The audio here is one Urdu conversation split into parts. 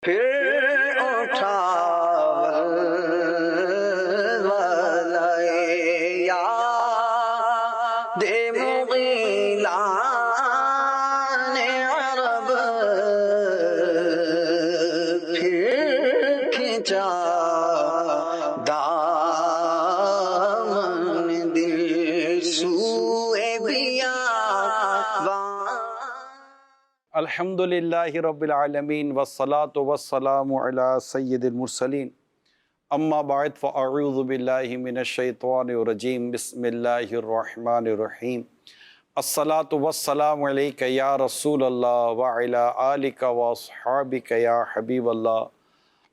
پھر اٹھا والے یاد مغیلان عرب پھر کھینچا دامن دل سوئے بیابان۔ الحمدللہ رب العالمین والصلاة والسلام علی سید المرسلین، اما بعد فاعوذ باللہ من الشیطان الرجیم، بسم اللہ الرحمن الرحیم۔ الصلاة والسلام علیک یا رسول اللہ وعلی آلک واصحابک یا حبیب اللہ۔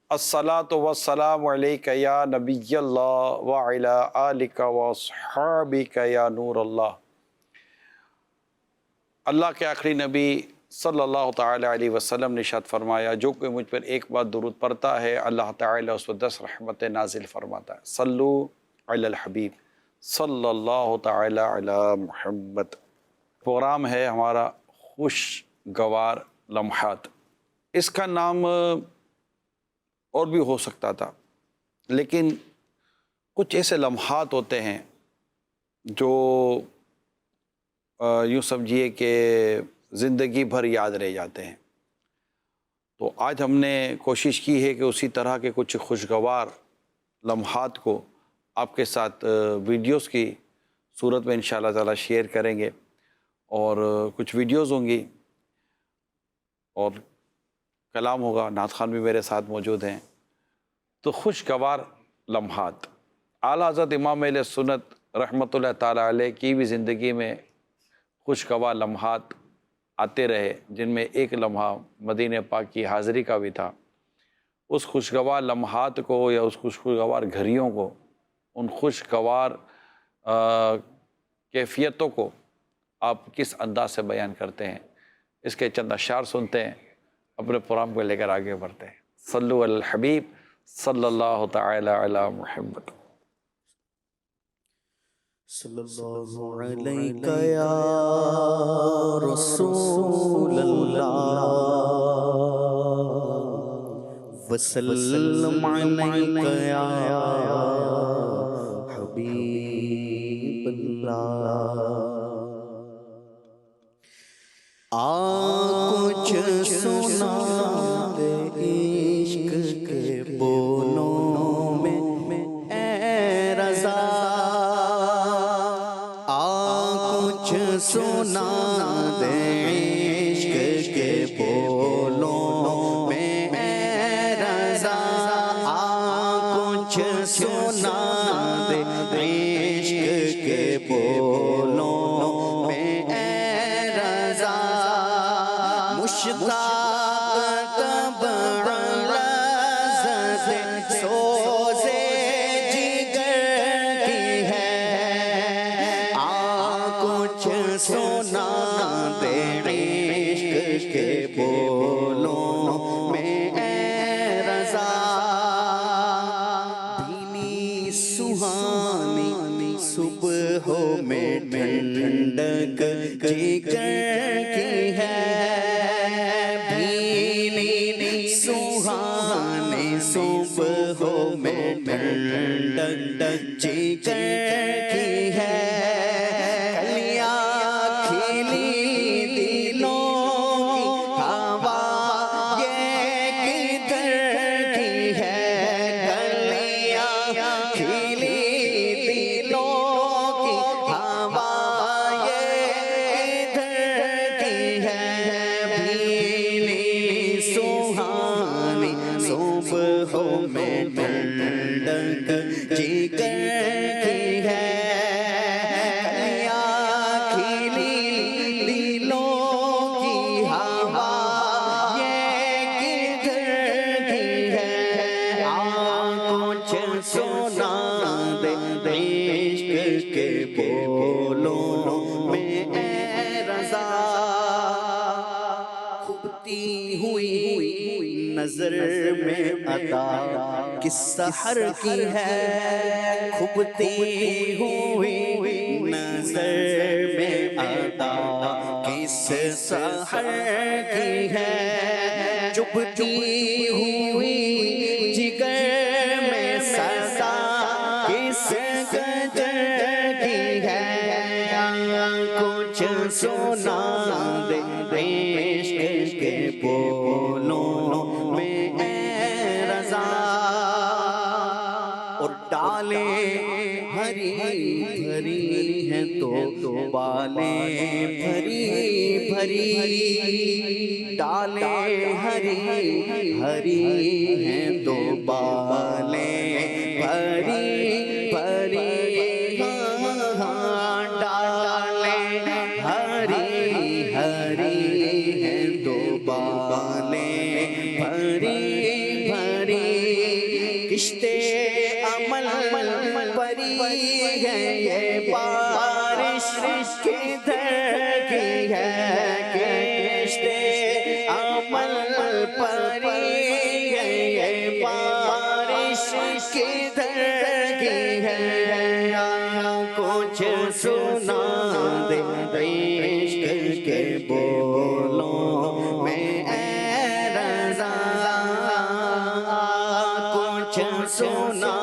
الصلاة والسلام علیک یا نبی اللہ وعلی آلک واصحابک یا نور اللہ۔ اللہ کے آخری نبی صلی اللہ تعالیٰ علیہ وسلم نے ارشاد فرمایا، جو کوئی مجھ پر ایک بار درود پڑھتا ہے اللہ تعالیٰ اس پر 10 رحمتیں نازل فرماتا ہے۔ صلو علی الحبیب صلی اللہ تعالیٰ علی محمد۔ پروگرام ہے ہمارا خوشگوار لمحات۔ اس کا نام اور بھی ہو سکتا تھا، لیکن کچھ ایسے لمحات ہوتے ہیں جو یوں سمجھیے کہ زندگی بھر یاد رہ جاتے ہیں۔ تو آج ہم نے کوشش کی ہے کہ اسی طرح کے کچھ خوشگوار لمحات کو آپ کے ساتھ ویڈیوز کی صورت میں انشاءاللہ تعالی شیئر کریں گے، اور کچھ ویڈیوز ہوں گی اور کلام ہوگا۔ نعت خوان بھی میرے ساتھ موجود ہیں۔ تو خوشگوار لمحات، اعلیٰ حضرت امام اہل سنت رحمۃ اللہ تعالیٰ علیہ کی بھی زندگی میں خوشگوار لمحات آتے رہے، جن میں ایک لمحہ مدینہ پاک کی حاضری کا بھی تھا۔ اس خوشگوار لمحات کو یا اس خوشگوار گھڑیوں کو، ان خوشگوار کیفیتوں کو آپ کس انداز سے بیان کرتے ہیں، اس کے چند اشعار سنتے ہیں، اپنے پروگرام کو لے کر آگے بڑھتے ہیں۔ صلو علی الحبیب صلی اللہ تعالی علی محمد۔ صلی اللہ علیہ یا رسول اللہ وسلم علیہ یا حبیب اللہ۔ کچھ سنا دے عشق کے بولوں میں اے رضا، سنا دے عشق کے بولوں میں اے رضا، کچھ سنا دے عشق کے بولوں میں اے رضا، مشتاق طبع لذت سوزے جگر کی ہے، سنا دے عشق کے بولوں میں اے رضا، بھینی سہانی صبح میں ٹھنڈک جگر کی ہے، بھینی سہانی صبح میں ٹھنڈک جگر کی ہے، نظر میں عطا کس سحر کی ہے، کھبتی ہوئی نظر میں عطا کس سحر کی ہے، جو چبھتی ہوئی جگر میں سزا کس گجر کی ہے، کچھ سنا دے عشق کے بولوں میں اے رضا، اور ڈالیں ہری بھری ہیں تو بالیں بھری بھری، ڈالیں ہری ہری ہیں تو بالیں بھری بھری، ڈالیں ہری ہری ہیں تو بالیں بھری بھری، کشتے عمل پری ہے یہ بارش کدھر کی ہے، کشتے عمل پری ہے یہ بارش کدھر کی ہے، کچھ سنا دے عشق کے بولوں میں اے رضا، کچھ سنا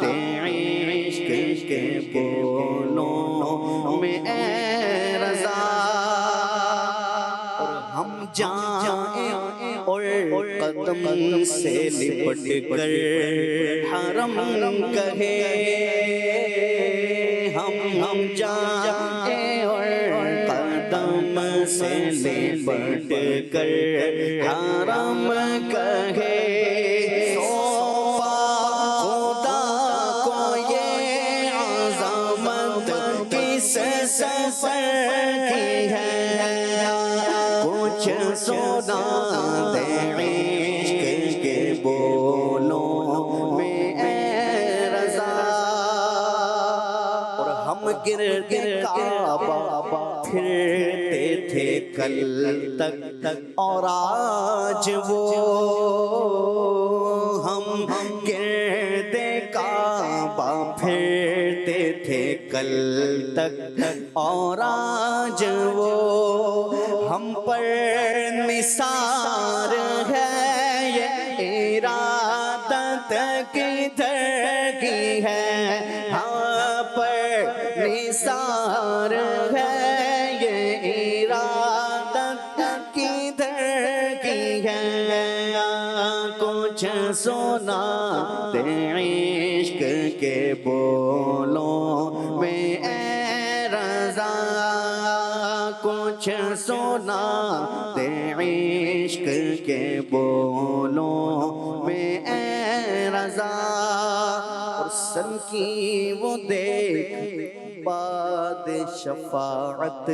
دے عشق کے بولوں میں اے رضا، اور ہم جائیں اور قدم سے لپٹ کر حرم کہے، ہم جائیں اور قدم سے لپٹ کر حرم کہے، سفر کی ہے، کچھ سنا دے عشق کے بولوں میں اے رضا، اور ہم گرد کعبہ پھرتے تھے کل تک اور آج وہ، ہم گرد کعبہ پھرتے تھے کل تک اور آج وہ، ہم پر نثار ہے یہ ارادت کدھر کی ہے، ہم پر نثار ہے یہ ارادت کدھر کی ہے، کچھ سنا دے عشق کے بولوں میں اے رضا، کچھ سنا دے عشق کے بولوں میں اے رضا، اور سن کی وہ دیکھ باد شفاعت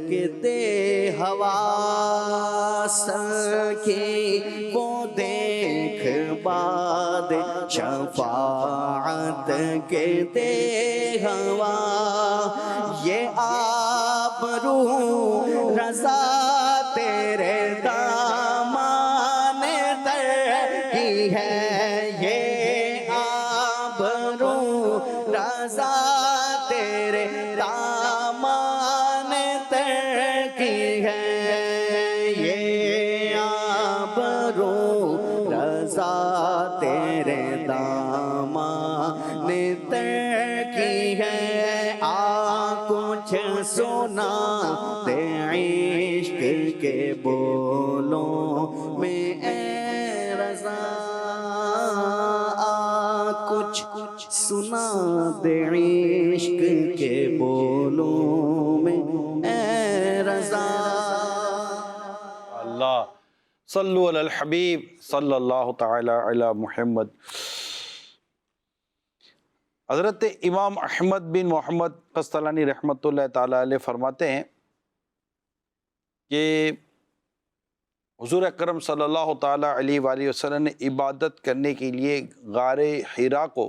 کے دے ہوا، سن کی وہ دیکھ باد شفاعت کے دے ہوا، یہ آبرو رضا تیرے دامان تر کی ہے، یہ آبرو رضا تیرے دامان تر کی ہے، یہ آبرو رضا تیرے دامان تر کی ہے، کچھ سنا دے عشق کے بولوں میں اے رضا، کچھ سنا دے عشق کے بولوں میں اے رضا۔ اللہ صلو علی الحبیب صلی اللہ تعالی علی محمد۔ حضرت امام احمد بن محمد قسطلانی رحمۃ اللہ تعالی علیہ فرماتے ہیں کہ حضور اکرم صلی اللہ تعالی علیہ وآلہ وسلم نے عبادت کرنے کے لیے غار حرا کو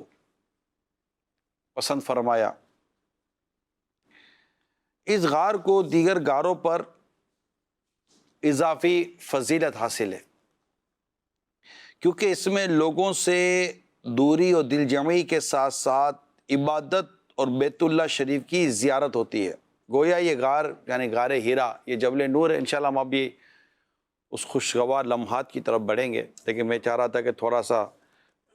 پسند فرمایا۔ اس غار کو دیگر غاروں پر اضافی فضیلت حاصل ہے، کیونکہ اس میں لوگوں سے دوری اور دل جمعی کے ساتھ ساتھ عبادت اور بیت اللہ شریف کی زیارت ہوتی ہے۔ گویا یہ غار یعنی غار حرا، یہ جبل نور ہے، انشاءاللہ ہم اب یہ اس خوشگوار لمحات کی طرف بڑھیں گے، لیکن میں چاہ رہا تھا کہ تھوڑا سا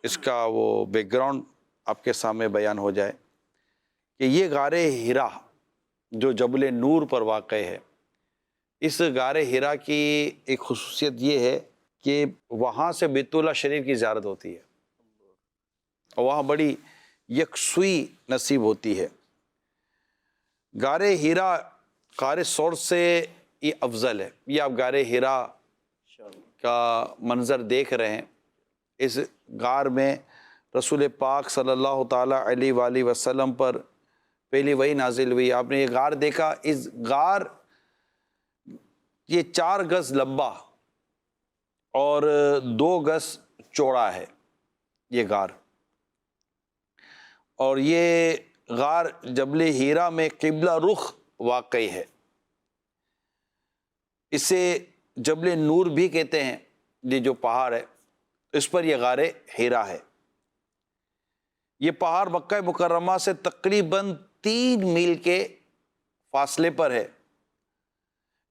اس کا وہ بیک گراؤنڈ آپ کے سامنے بیان ہو جائے کہ یہ غار حرا جو جبل نور پر واقع ہے، اس غار حرا کی ایک خصوصیت یہ ہے کہ وہاں سے بیت اللہ شریف کی زیارت ہوتی ہے اور وہاں بڑی یکسوئی نصیب ہوتی ہے۔ غار حرا غار ثور سے یہ افضل ہے۔ یہ آپ غار حرا کا منظر دیکھ رہے ہیں۔ اس غار میں رسول پاک صلی اللہ تعالیٰ علیہ وآلہ وسلم پر پہلی وحی نازل ہوئی۔ آپ نے یہ غار دیکھا، اس غار یہ 4 گز لمبا اور 2 گز چوڑا ہے یہ غار، اور یہ غار جبل حرا میں قبلہ رخ واقع ہے۔ اسے جبل نور بھی کہتے ہیں، یہ جو پہاڑ ہے اس پر یہ غار حرا ہے۔ یہ پہاڑ مکہ مکرمہ سے تقریباً 3 میل کے فاصلے پر ہے،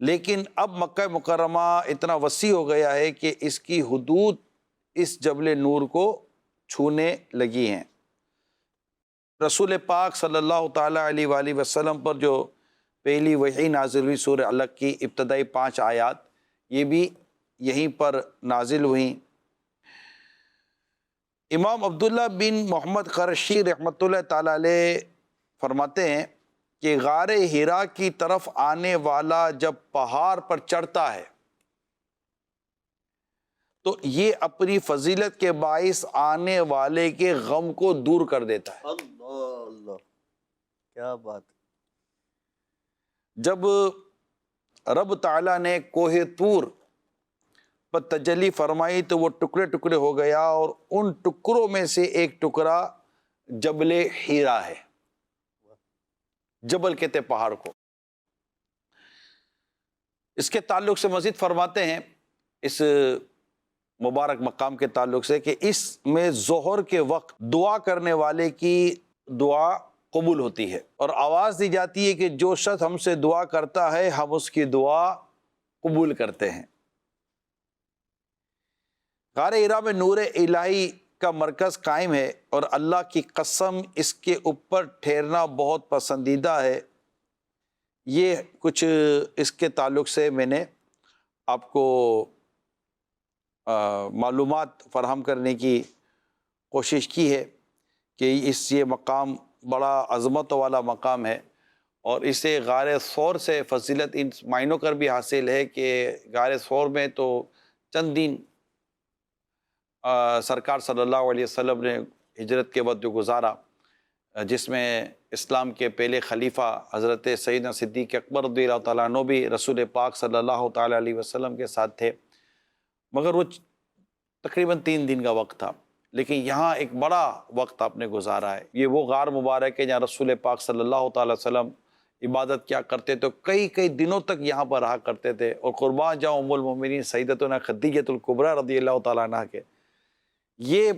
لیکن اب مکہ مکرمہ اتنا وسیع ہو گیا ہے کہ اس کی حدود اس جبل نور کو چھونے لگی ہیں۔ رسول پاک صلی اللہ تعالیٰ علیہ وآلہ وسلم پر جو پہلی وحی نازل ہوئی سورہ علق کی ابتدائی 5 آیات، یہ بھی یہیں پر نازل ہوئیں۔ امام عبداللہ بن محمد قرشی رحمۃ اللہ تعالیٰ علیہ فرماتے ہیں کہ غار حرا کی طرف آنے والا جب پہاڑ پر چڑھتا ہے تو یہ اپنی فضیلت کے باعث آنے والے کے غم کو دور کر دیتا ہے۔ اللہ اللہ، کیا بات! جب رب تعالیٰ نے کوہ طور پر تجلی فرمائی تو وہ ٹکڑے ٹکڑے ہو گیا، اور ان ٹکڑوں میں سے ایک ٹکڑا جبل حرا ہے۔ جبل کہتے ہیں پہاڑ کو۔ اس کے تعلق سے مزید فرماتے ہیں، اس مبارک مقام کے تعلق سے، کہ اس میں ظہر کے وقت دعا کرنے والے کی دعا قبول ہوتی ہے، اور آواز دی جاتی ہے کہ جو شخص ہم سے دعا کرتا ہے ہم اس کی دعا قبول کرتے ہیں۔ غار حرا میں نور الہی کا مرکز قائم ہے، اور اللہ کی قسم اس کے اوپر ٹھہرنا بہت پسندیدہ ہے۔ یہ کچھ اس کے تعلق سے میں نے آپ کو معلومات فراہم کرنے کی کوشش کی ہے کہ یہ مقام بڑا عظمت والا مقام ہے، اور اسے غار ثور سے فضیلت ان معنوں کر بھی حاصل ہے کہ غار ثور میں تو چند دن سرکار صلی اللہ علیہ وسلم نے ہجرت کے وقت جو گزارا، جس میں اسلام کے پہلے خلیفہ حضرت سیدنا صدیق اکبر رضی اللہ تعالیٰ عنہ بھی رسول پاک صلی اللہ تعالیٰ علیہ وسلم کے ساتھ تھے، مگر وہ تقریباً 3 دن کا وقت تھا، لیکن یہاں ایک بڑا وقت آپ نے گزارا ہے۔ یہ وہ غار مبارک ہے جہاں رسول پاک صلی اللہ تعالیٰ وسلم عبادت کیا کرتے تھے، کئی دنوں تک یہاں پر رہا کرتے تھے، اور قربان جاؤں ام المومنین سیدتنا خدیجۃ الکبریٰ رضی اللہ تعالیٰ عنہ کے، یہ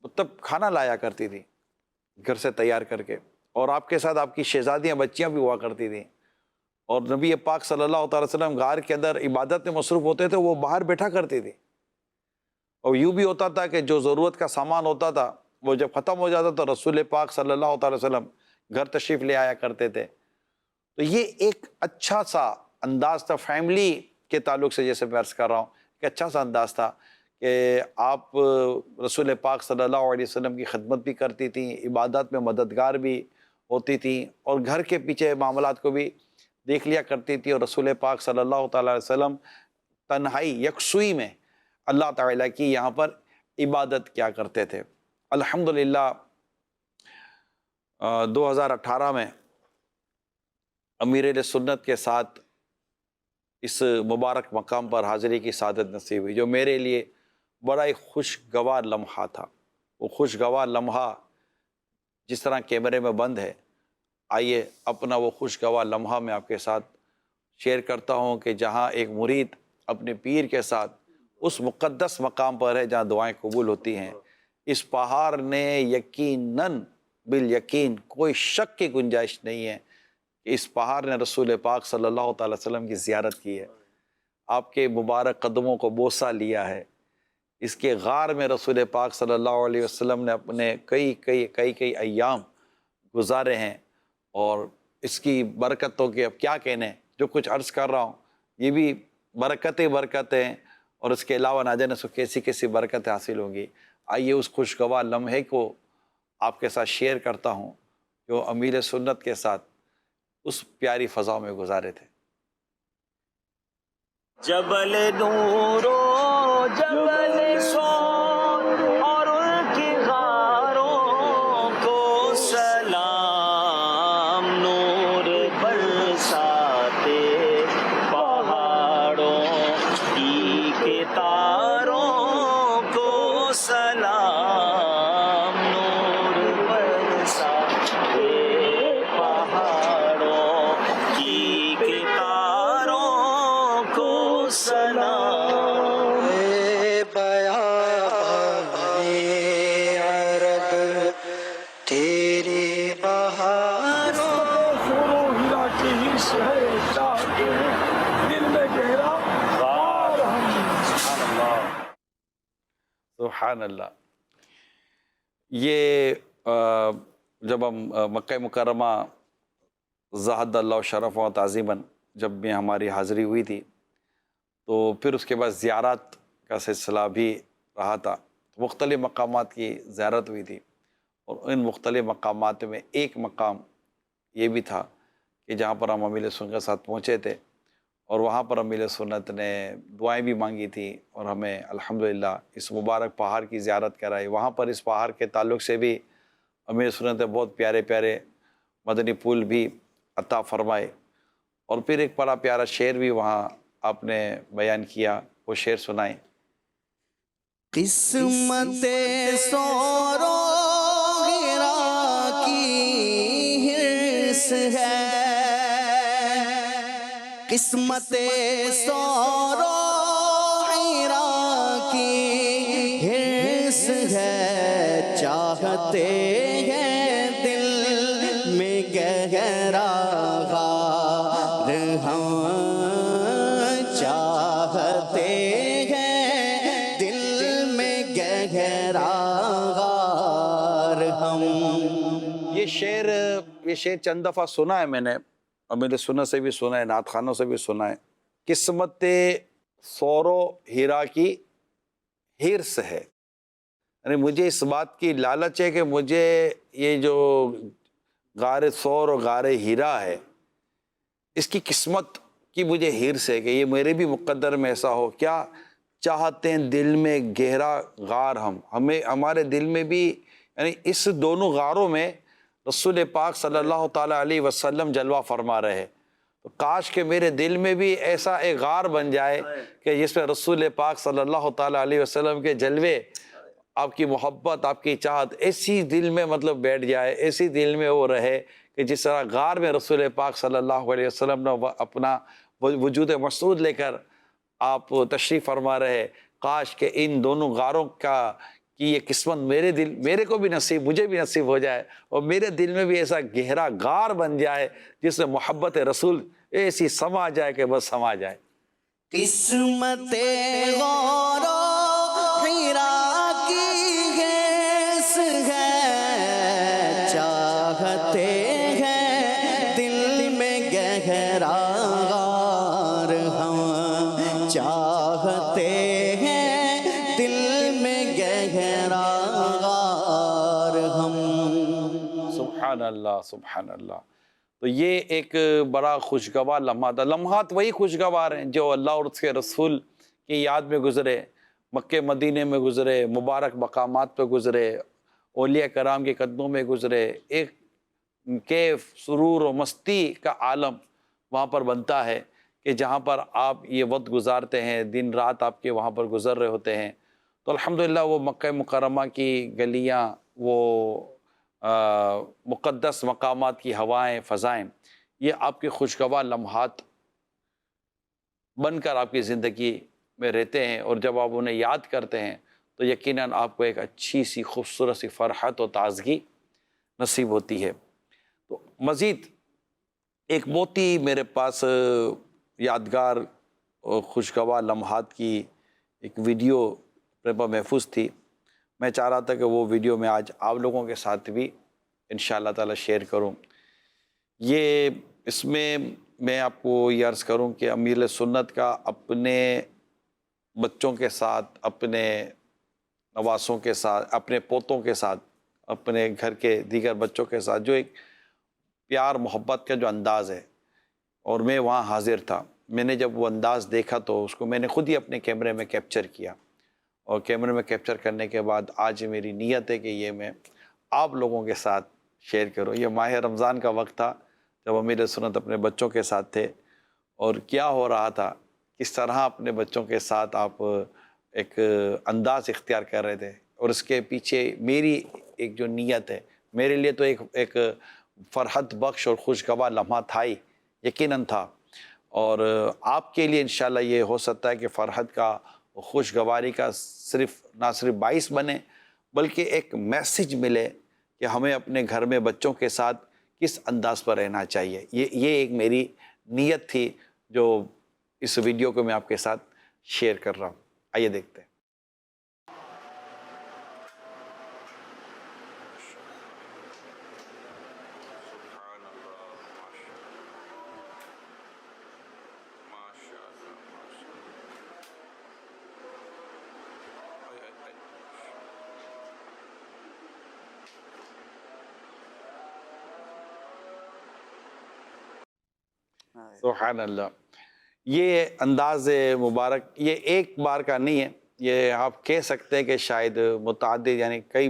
مطلب کھانا لایا کرتی تھی گھر سے تیار کر کے، اور آپ کے ساتھ آپ کی شہزادیاں بچیاں بھی ہوا کرتی تھیں، اور نبی پاک صلی اللہ تعالیٰ وسلم غار کے اندر عبادت میں مصروف ہوتے تھے، وہ باہر بیٹھا کرتی تھی، اور یوں بھی ہوتا تھا کہ جو ضرورت کا سامان ہوتا تھا وہ جب ختم ہو جاتا تو رسول پاک صلی اللہ تعالیٰ وسلم گھر تشریف لے آیا کرتے تھے۔ تو یہ ایک اچھا سا انداز تھا فیملی کے تعلق سے، جیسے میں عرض کر رہا ہوں کہ اچھا سا انداز تھا کہ آپ رسول پاک صلی اللہ علیہ وسلم کی خدمت بھی کرتی تھیں، عبادات میں مددگار بھی ہوتی تھیں، اور گھر کے پیچھے معاملات کو بھی دیکھ لیا کرتی تھی، اور رسول پاک صلی اللہ تعالیٰ علیہ وسلم تنہائی یکسوئی میں اللہ تعالیٰ کی یہاں پر عبادت کیا کرتے تھے۔ الحمدللہ 2018 میں امیر اہل سنت کے ساتھ اس مبارک مقام پر حاضری کی سعادت نصیب ہوئی، جو میرے لیے بڑا ہی خوشگوار لمحہ تھا۔ وہ خوشگوار لمحہ جس طرح کیمرے میں بند ہے، آئیے اپنا وہ خوشگوار لمحہ میں آپ کے ساتھ شیئر کرتا ہوں کہ جہاں ایک مرید اپنے پیر کے ساتھ اس مقدس مقام پر ہے جہاں دعائیں قبول ہوتی ہیں۔ اس پہاڑ نے یقیناً بالیقین کوئی شک کی گنجائش نہیں ہے کہ اس پہاڑ نے رسول پاک صلی اللہ تعالی وسلم کی زیارت کی ہے۔ آپ کے مبارک قدموں کو بوسہ لیا ہے، اس کے غار میں رسول پاک صلی اللہ علیہ وسلم نے اپنے کئی ایام گزارے ہیں، اور اس کی برکتوں کے اب کیا کہنے، جو کچھ عرض کر رہا ہوں یہ بھی برکتیں ہیں، اور اس کے علاوہ نہ جانے سو کیسی کیسی برکتیں حاصل ہوں گی۔ آئیے اس خوشگوار لمحے کو آپ کے ساتھ شیئر کرتا ہوں جو امیر سنت کے ساتھ اس پیاری فضا میں گزارے تھے۔ جبل نورو جبل سور اور ان کی غاروں کو سلام، نور برساتے پہاڑوں کی کے تاروں کو سلام، نور برساتے پہاڑوں کی کے تاروں کو سلام۔ اے بیابانے عرب تیری بہاروں سبحان اللہ۔ یہ جب ہم مکہ مکرمہ زہد اللہ شرف و تعظیماً جب میں ہماری حاضری ہوئی تھی، تو پھر اس کے بعد زیارات کا سلسلہ بھی رہا تھا، مختلف مقامات کی زیارت ہوئی تھی، اور ان مختلف مقامات میں ایک مقام یہ بھی تھا کہ جہاں پر ہم امیر سنت کے ساتھ پہنچے تھے، اور وہاں پر امیر سنت نے دعائیں بھی مانگی تھیں، اور ہمیں الحمدللہ اس مبارک پہاڑ کی زیارت کرائی۔ وہاں پر اس پہاڑ کے تعلق سے بھی امیر سنت نے بہت پیارے پیارے مدنی پھول بھی عطا فرمائے، اور پھر ایک بڑا پیارا شعر بھی وہاں آپ نے بیان کیا، وہ شعر سنائیں۔ قسمت سورو ہیرا کی ہرس ہے، قسمت سورو ہیرا کی ہرس ہے، چاہتے ہیں دل میں گہرا غار ہم، چاہتے ہیں دل میں گہرا غار ہم۔ یہ شعر چند دفعہ سنا ہے میں نے، امیر سنت سے بھی سنا ہے، نعت خانوں سے بھی سنا ہے۔ قسمت سورو ہیرا کی ہرس ہے، یعنی مجھے اس بات کی لالچ ہے کہ مجھے یہ جو غار سور اور غار ہیرا ہے، اس کی قسمت کی مجھے ہرس ہے کہ یہ میرے بھی مقدر میں ایسا ہو۔ کیا چاہتے ہیں دل میں گہرا غار ہمیں ہمارے دل میں بھی، یعنی اس دونوں غاروں میں رسول پاک صلی اللہ تعالیٰ علیہ وسلم جلوہ فرما رہے ہیں، تو کاش کہ میرے دل میں بھی ایسا ایک غار بن جائے کہ جس میں رسول پاک صلی اللہ تعالیٰ علیہ وسلم کے جلوے، آپ کی محبت، آپ کی چاہت ایسی دل میں مطلب بیٹھ جائے، ایسی دل میں وہ رہے کہ جس طرح غار میں رسول پاک صلی اللہ علیہ وسلم نے اپنا وجود مسعود لے کر آپ تشریف فرما رہے۔ کاش کہ ان دونوں غاروں کی یہ قسمت میرے کو بھی نصیب، مجھے بھی نصیب ہو جائے، اور میرے دل میں بھی ایسا گہرا غار بن جائے جس میں محبت رسول ایسی سما جائے کہ بس سما جائے۔ قسمت غور و ہیرا کی ہرس ہے، چاہتے ہیں دل میں گہرا غار ہم، چاہتے ہیں دل میں گہرا غار ہم۔ سبحان اللہ، سبحان اللہ۔ تو یہ ایک بڑا خوشگوار لمحات، لمحات وہی خوشگوار ہیں جو اللہ اور اس کے رسول کی یاد میں گزرے، مکہ مدینے میں گزرے، مبارک مقامات پہ گزرے، اولیاء کرام کے قدموں میں گزرے، ایک کیف، سرور و مستی کا عالم وہاں پر بنتا ہے کہ جہاں پر آپ یہ وقت گزارتے ہیں، دن رات آپ کے وہاں پر گزر رہے ہوتے ہیں۔ تو الحمدللہ وہ مکہ مکرمہ کی گلیاں، وہ مقدس مقامات کی ہوائیں، فضائیں، یہ آپ کے خوشگوار لمحات بن کر آپ کی زندگی میں رہتے ہیں، اور جب آپ انہیں یاد کرتے ہیں تو یقیناً آپ کو ایک اچھی سی خوبصورت سی فرحت و تازگی نصیب ہوتی ہے۔ تو مزید ایک بہت ہی میرے پاس یادگار خوشگوار لمحات کی ایک ویڈیو اپنے پاس محفوظ تھی. میں چاہ رہا تھا کہ وہ ویڈیو میں آج آپ لوگوں کے ساتھ بھی انشاءاللہ تعالی شیئر کروں. یہ اس میں آپ کو یہ عرض کروں کہ امیر سنت کا اپنے بچوں کے ساتھ، اپنے نواسوں کے ساتھ، اپنے پوتوں کے ساتھ، اپنے گھر کے دیگر بچوں کے ساتھ جو ایک پیار محبت کا جو انداز ہے، اور میں وہاں حاضر تھا. میں نے جب وہ انداز دیکھا تو اس کو میں نے خود ہی اپنے کیمرے میں کیپچر کیا، اور کیمرے میں کیپچر کرنے کے بعد آج میری نیت ہے کہ یہ میں آپ لوگوں کے ساتھ شیئر کروں. یہ ماہ رمضان کا وقت تھا جب امیر سنت اپنے بچوں کے ساتھ تھے، اور کیا ہو رہا تھا، کس طرح اپنے بچوں کے ساتھ آپ ایک انداز اختیار کر رہے تھے. اور اس کے پیچھے میری ایک جو نیت ہے، میرے لیے تو ایک فرحت بخش اور خوشگوار لمحہ تھا ہی، یقیناً تھا. اور آپ کے لیے انشاءاللہ یہ ہو سکتا ہے کہ فرحت کا، خوشگواری کا نہ صرف باعث بنے، بلکہ ایک میسیج ملے کہ ہمیں اپنے گھر میں بچوں کے ساتھ کس انداز پر رہنا چاہیے. یہ ایک میری نیت تھی جو اس ویڈیو کو میں آپ کے ساتھ شیئر کر رہا ہوں. آئیے دیکھتے ہیں. سبحان اللہ. یہ انداز مبارک یہ ایک بار کا نہیں ہے، یہ آپ کہہ سکتے ہیں کہ شاید متعدد، یعنی کئی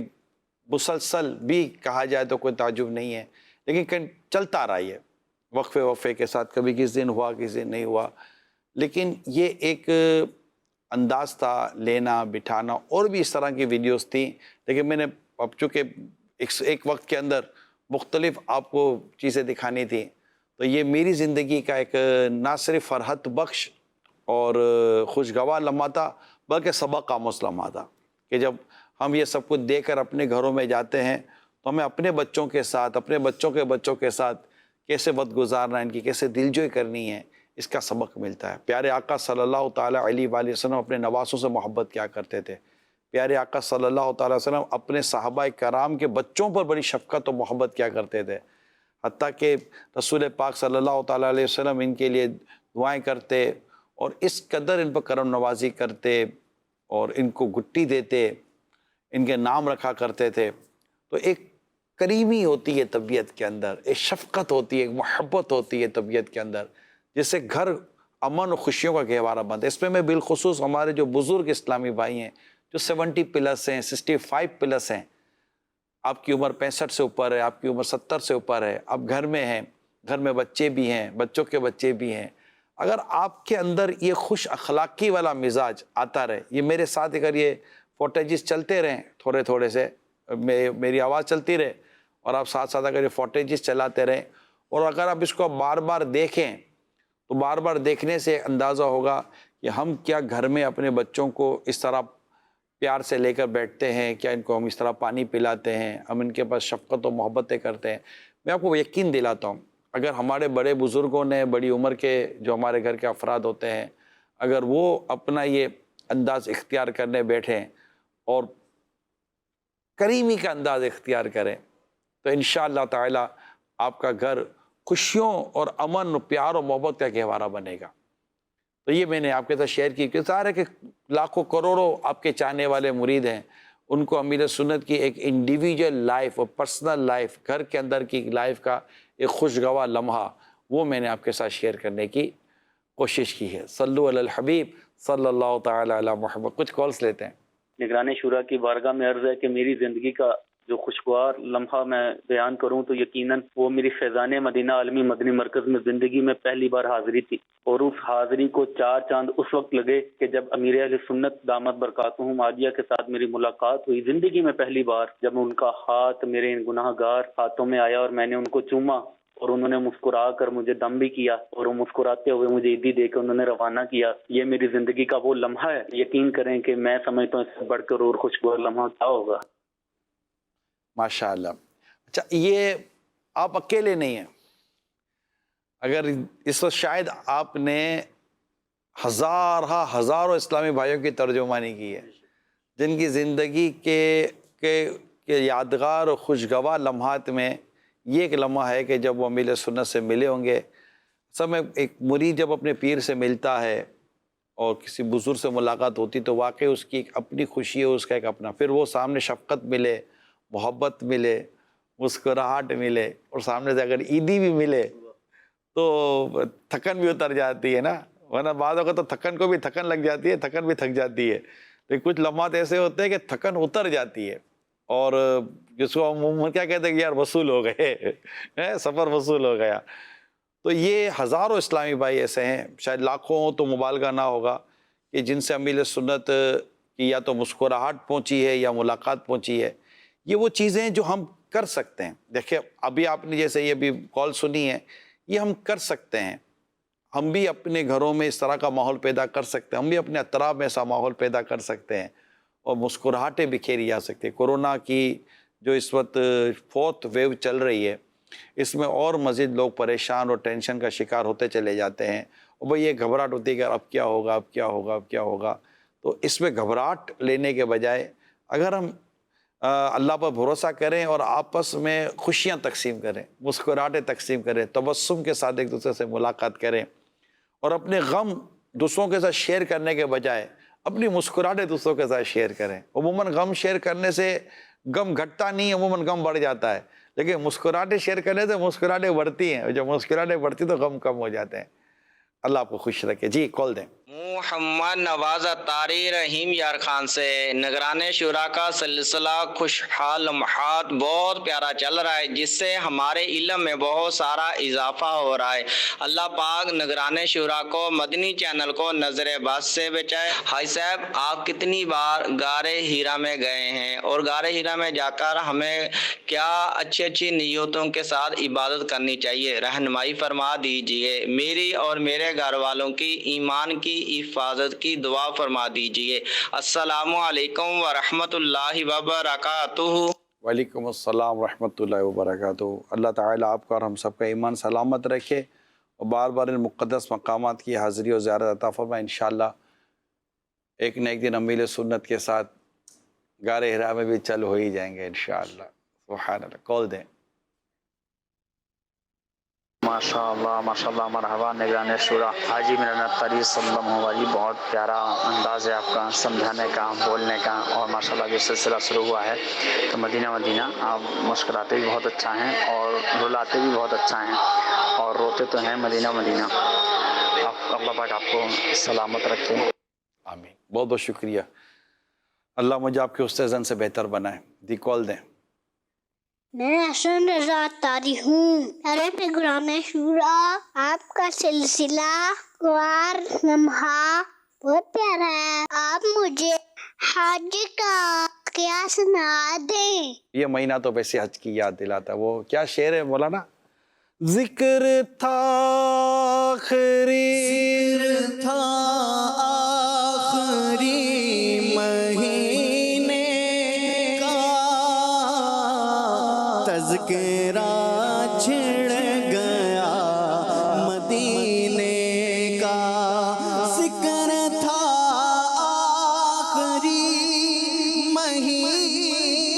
مسلسل بھی کہا جائے تو کوئی تعجب نہیں ہے، لیکن چلتا رہا یہ وقفے کے ساتھ. کبھی کس دن ہوا، کس دن نہیں ہوا، لیکن یہ ایک انداز تھا لینا بٹھانا. اور بھی اس طرح کی ویڈیوز تھیں، لیکن میں نے اب چونکہ ایک وقت کے اندر مختلف آپ کو چیزیں دکھانی تھیں، تو یہ میری زندگی کا ایک نہ صرف فرحت بخش اور خوشگوار لمحہ تھا، بلکہ سبق آموز لمحہ تھا کہ جب ہم یہ سب کچھ دے کر اپنے گھروں میں جاتے ہیں تو ہمیں اپنے بچوں کے ساتھ، اپنے بچوں کے بچوں کے ساتھ کیسے وقت گزارنا ہے، ان کی کیسے دلجوئی کرنی ہے، اس کا سبق ملتا ہے. پیارے آقا صلی اللہ تعالیٰ علیہ وآلہ وسلم اپنے نواسوں سے محبت کیا کرتے تھے. پیارے آقا صلی اللہ تعالیٰ وسلم اپنے صحابہ کرام کے بچوں پر بڑی شفقت و محبت کیا کرتے تھے، حتیٰ کہ رسول پاک صلی اللہ تعالیٰ علیہ وسلم ان کے لیے دعائیں کرتے، اور اس قدر ان پر کرم نوازی کرتے اور ان کو گٹی دیتے، ان کے نام رکھا کرتے تھے. تو ایک کریمی ہوتی ہے طبیعت کے اندر، ایک شفقت ہوتی ہے، ایک محبت ہوتی ہے طبیعت کے اندر، جس سے گھر امن و خوشیوں کا گہوارہ بنتا ہے. اس میں بالخصوص ہمارے جو بزرگ اسلامی بھائی ہیں جو 70 پلس ہیں، 65 پلس ہیں، آپ کی عمر 65 سے اوپر ہے، آپ کی عمر 70 سے اوپر ہے، آپ گھر میں ہیں، گھر میں بچے بھی ہیں، بچوں کے بچے بھی ہیں، اگر آپ کے اندر یہ خوش اخلاقی والا مزاج آتا رہے، یہ میرے ساتھ اگر یہ فوٹیجز چلتے رہیں تھوڑے تھوڑے سے، میری آواز چلتی رہے اور آپ ساتھ ساتھ اگر یہ فوٹیجز چلاتے رہیں، اور اگر آپ اس کو بار بار دیکھیں تو بار بار دیکھنے سے اندازہ ہوگا کہ ہم کیا گھر میں اپنے بچوں کو اس طرح پیار سے لے کر بیٹھتے ہیں، کیا ان کو ہم اس طرح پانی پلاتے ہیں، ہم ان کے پاس شفقت و محبتیں کرتے ہیں. میں آپ کو یقین دلاتا ہوں، اگر ہمارے بڑے بزرگوں نے، بڑی عمر کے جو ہمارے گھر کے افراد ہوتے ہیں، اگر وہ اپنا یہ انداز اختیار کرنے بیٹھیں اور کریمی کا انداز اختیار کریں، تو انشاءاللہ تعالی آپ کا گھر خوشیوں اور امن و پیار و محبت کا گہوارہ بنے گا. تو یہ میں نے آپ کے ساتھ شیئر کی کہ ظاہر ہے کہ لاکھوں کروڑوں آپ کے چاہنے والے مرید ہیں، ان کو امیر سنت کی ایک انڈیویجول لائف اور پرسنل لائف، گھر کے اندر کی لائف کا ایک خوشگوار لمحہ، وہ میں نے آپ کے ساتھ شیئر کرنے کی کوشش کی ہے. صلو علی الحبیب صلی اللہ تعالی علی محمد. کچھ کالز لیتے ہیں. نگران شورا کی بارگاہ میں عرض ہے کہ میری زندگی کا جو خوشگوار لمحہ میں بیان کروں تو یقیناً وہ میری فیضان مدینہ عالمی مدنی مرکز میں زندگی میں پہلی بار حاضری تھی، اور اس حاضری کو 4 چاند اس وقت لگے کہ جب امیر اہل سنت دامت برکاتہم عالیہ کے ساتھ میری ملاقات ہوئی. زندگی میں پہلی بار جب ان کا ہاتھ میرے ان گناہ گار ہاتھوں میں آیا اور میں نے ان کو چوما، اور انہوں نے مسکرا کر مجھے دم بھی کیا، اور وہ مسکراتے ہوئے مجھے عیدی دے کے انہوں نے روانہ کیا. یہ میری زندگی کا وہ لمحہ ہے، یقین کریں کہ میں سمجھتا ہوں اس سے بڑھ کر اور خوشگوار لمحہ کیا ہوگا. ماشاء اللہ. اچھا، یہ آپ اکیلے نہیں ہیں. اگر اس وقت شاید آپ نے ہزاروں اسلامی بھائیوں کی ترجمانی کی ہے، جن کی زندگی کے یادگار اور خوشگوار لمحات میں یہ ایک لمحہ ہے کہ جب وہ امیل سنت سے ملے ہوں گے۔ سب میں ایک مرید جب اپنے پیر سے ملتا ہے اور کسی بزرگ سے ملاقات ہوتی تو واقعی اس کی ایک اپنی خوشی ہے، اس کا ایک اپنا، پھر وہ سامنے شفقت ملے، محبت ملے، مسکراہٹ ملے، اور سامنے سے اگر عیدی بھی ملے تو تھکن بھی اتر جاتی ہے نا، ورنہ بعض اوقات تو تھکن کو بھی تھکن لگ جاتی ہے، تھکن بھی تھک جاتی ہے، لیکن کچھ لمحات ایسے ہوتے ہیں کہ تھکن اتر جاتی ہے، اور جس کو ہم کیا کہتے ہیں کہ یار وصول ہو گئے، سفر وصول ہو گیا۔ تو یہ ہزاروں اسلامی بھائی ایسے ہیں، شاید لاکھوں تو مبالغہ نہ ہوگا، کہ جن سے امیل سنت کی یا تو مسکراہٹ پہنچی ہے یا ملاقات پہنچی ہے۔ یہ وہ چیزیں ہیں جو ہم کر سکتے ہیں۔ دیکھیں ابھی آپ نے جیسے یہ بھی کال سنی ہے، یہ ہم کر سکتے ہیں، ہم بھی اپنے گھروں میں اس طرح کا ماحول پیدا کر سکتے ہیں، ہم بھی اپنے اطراف میں ایسا ماحول پیدا کر سکتے ہیں، اور مسکراہٹیں بکھیری جا سکتی ہیں۔ کورونا کی جو اس وقت 4th ویو چل رہی ہے، اس میں اور مزید لوگ پریشان اور ٹینشن کا شکار ہوتے چلے جاتے ہیں، اور بھئی یہ گھبراہٹ ہوتی ہے کہ اب کیا ہوگا، اب کیا ہوگا، اب کیا ہوگا۔ تو اس میں گھبراہٹ لینے کے بجائے اگر ہم اللہ پر بھروسہ کریں اور آپس میں خوشیاں تقسیم کریں، مسکراہٹیں تقسیم کریں، تبسم کے ساتھ ایک دوسرے سے ملاقات کریں، اور اپنے غم دوسروں کے ساتھ شیئر کرنے کے بجائے اپنی مسکراہٹیں دوسروں کے ساتھ شیئر کریں۔ عموماً غم شیئر کرنے سے غم گھٹتا نہیں، عموماً غم بڑھ جاتا ہے، لیکن مسکراہٹیں شیئر کرنے سے مسکراہٹیں بڑھتی ہیں، اور جب مسکراہٹیں بڑھتی تو غم کم ہو جاتے ہیں۔ اللہ آپ کو خوش رکھے۔ جی کال دیں۔ محمد نواز اتاری رحیم یار خان سے نگران شورا کا سلسلہ خوشحال لمحات بہت پیارا چل رہا ہے، جس سے ہمارے علم میں بہت سارا اضافہ ہو رہا ہے۔ اللہ پاک نگران شورا کو، مدنی چینل کو نظر بد سے بچائے۔ حاجی صاحب آپ کتنی بار غار ہیرا میں گئے ہیں، اور غار ہیرا میں جا کر ہمیں کیا اچھی نیتوں کے ساتھ عبادت کرنی چاہیے، رہنمائی فرما دیجئے۔ میری اور میرے گھر والوں کی ایمان کی حفاظت کی دعا فرما دیجئے۔ السلام علیکم ورحمۃ اللہ وبرکاتہ۔ وعلیکم السلام ورحمۃ اللہ وبرکاتہ۔ اللہ تعالیٰ آپ کا اور ہم سب کا ایمان سلامت رکھے، اور بار بار ان مقدس مقامات کی حاضری اور زیارت عطا فرمائے۔ انشاءاللہ ایک نہ ایک دن امیل سنت کے ساتھ غار ہرا میں بھی چل ہو ہی جائیں گے انشاءاللہ۔ سبحان اللہ۔ کال دیں۔ ماشاءاللہ مرحبا نگران شورا حاجی میران اتاری صلی اللہ علیہ، بہت پیارا انداز ہے آپ کا سمجھانے کا، بولنے کا، اور ماشاءاللہ جو سلسلہ شروع ہوا ہے تو مدینہ مدینہ آپ مسکراتے بھی بہت اچھا ہیں، اور رلاتے بھی بہت اچھا ہیں، اور روتے تو ہیں مدینہ مدینہ۔ اللہ پاک آپ کو سلامت رکھے۔ آمین۔ بہت بہت شکریہ۔ اللہ مجھے آپ کے استاذن سے بہتر بنائے۔ جی کال دیں۔ میں حسن رضا اتاری ہوں۔ ارے نگران شورا آپ کا سلسلہ غار لمحہ بہت پیارا ہے، آپ مجھے حج کا کیا سنا دیں۔ یہ مہینہ تو ویسے حج کی یاد دلاتا ہے۔ وہ کیا شعر ہے مولانا؟ ذکر تھا آخری تھا آخری مہینے کا، تذکرہ چھڑ گیا مدینے کا، ذکر تھا آخری مہینے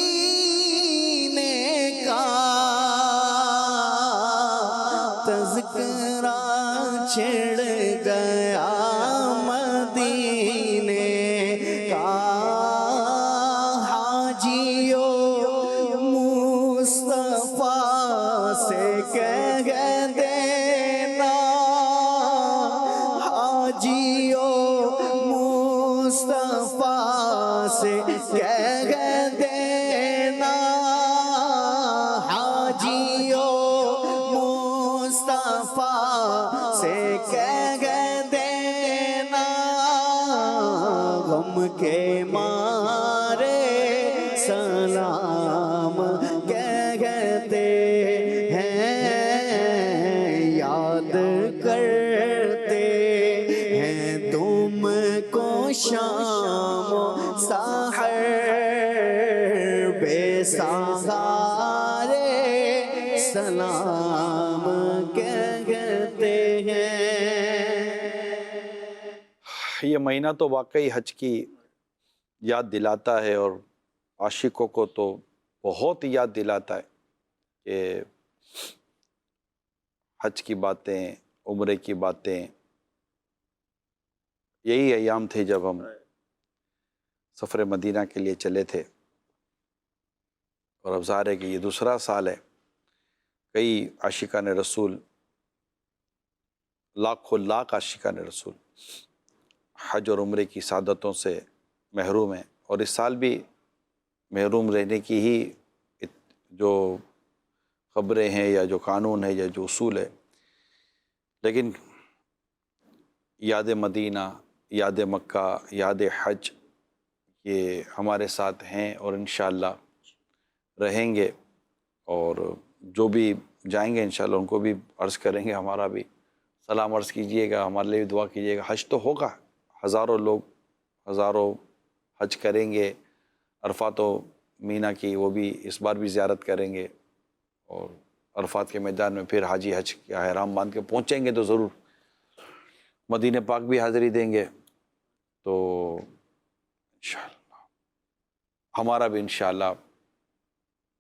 کا، تذکرہ چھڑ گیا مدینے کا، حاجیو مصطفیٰ سے کہہ دینا، حاجیو مصطفیٰ سے کہہ دینا، حاجیو مصطفیٰ سے کہہ دینا، غم کے مارے سلام کہتے ہیں، یاد کرتے ہیں تم کو شام و سحر، بے سہارے سلام کہتے ہیں۔ یہ مہینہ تو واقعی حج کی یاد دلاتا ہے، اور عاشقوں کو تو بہت یاد دلاتا ہے کہ حج کی باتیں، عمرے کی باتیں. یہی ایام تھے جب ہم سفر مدینہ کے لیے چلے تھے، اور اب ظاہر ہے کہ یہ دوسرا سال ہے. کئی عاشقان رسول، لاکھوں لاکھ عاشقان رسول حج اور عمرے کی سعادتوں سے محروم ہیں، اور اس سال بھی محروم رہنے کی ہی جو خبریں ہیں یا جو قانون ہے یا جو اصول ہے. لیکن یاد مدینہ، یاد مکہ، یاد حج یہ ہمارے ساتھ ہیں اور انشاءاللہ رہیں گے. اور جو بھی جائیں گے انشاءاللہ ان کو بھی عرض کریں گے، ہمارا بھی سلام عرض کیجئے گا، ہمارے لیے بھی دعا کیجئے گا. حج تو ہوگا، ہزاروں لوگ، ہزاروں حج کریں گے. عرفات و مینا کی وہ بھی اس بار بھی زیارت کریں گے، اور عرفات کے میدان میں پھر حاجی حج کا احرام باندھ کے پہنچیں گے تو ضرور مدینہ پاک بھی حاضری دیں گے. تو انشاءاللہ ہمارا بھی انشاءاللہ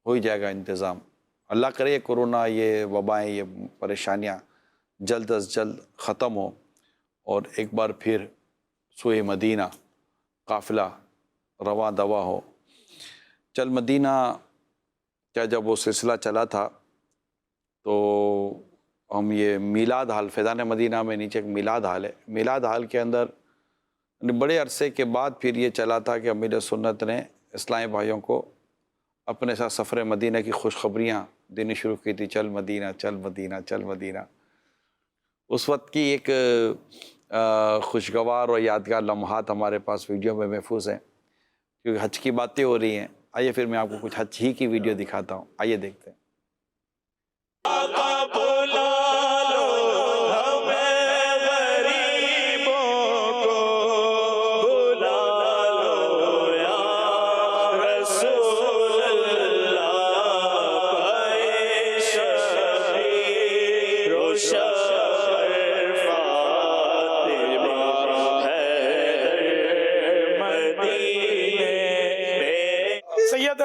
ہو ہی جائے گا انتظام. اللہ کرے یہ کورونا، یہ وبائیں، یہ پریشانیاں جلد از جلد ختم ہو، اور ایک بار پھر سوئے مدینہ قافلہ رواں دوا ہو. چل مدینہ کیا جب وہ سلسلہ چلا تھا تو ہم یہ میلاد ہال، فیضان مدینہ میں نیچے ایک میلاد ہال ہے، میلاد ہال کے اندر بڑے عرصے کے بعد پھر یہ چلا تھا کہ امیر سنت نے اسلامی بھائیوں کو اپنے ساتھ سفر مدینہ کی خوشخبریاں دینی شروع کی تھی. چل مدینہ، چل مدینہ، چل مدینہ. اس وقت کی ایک خوشگوار اور یادگار لمحات ہمارے پاس ویڈیو میں محفوظ ہیں، کیونکہ حج کی باتیں ہو رہی ہیں. آئیے پھر میں آپ کو کچھ حج ہی کی ویڈیو دکھاتا ہوں، آئیے دیکھتے ہیں.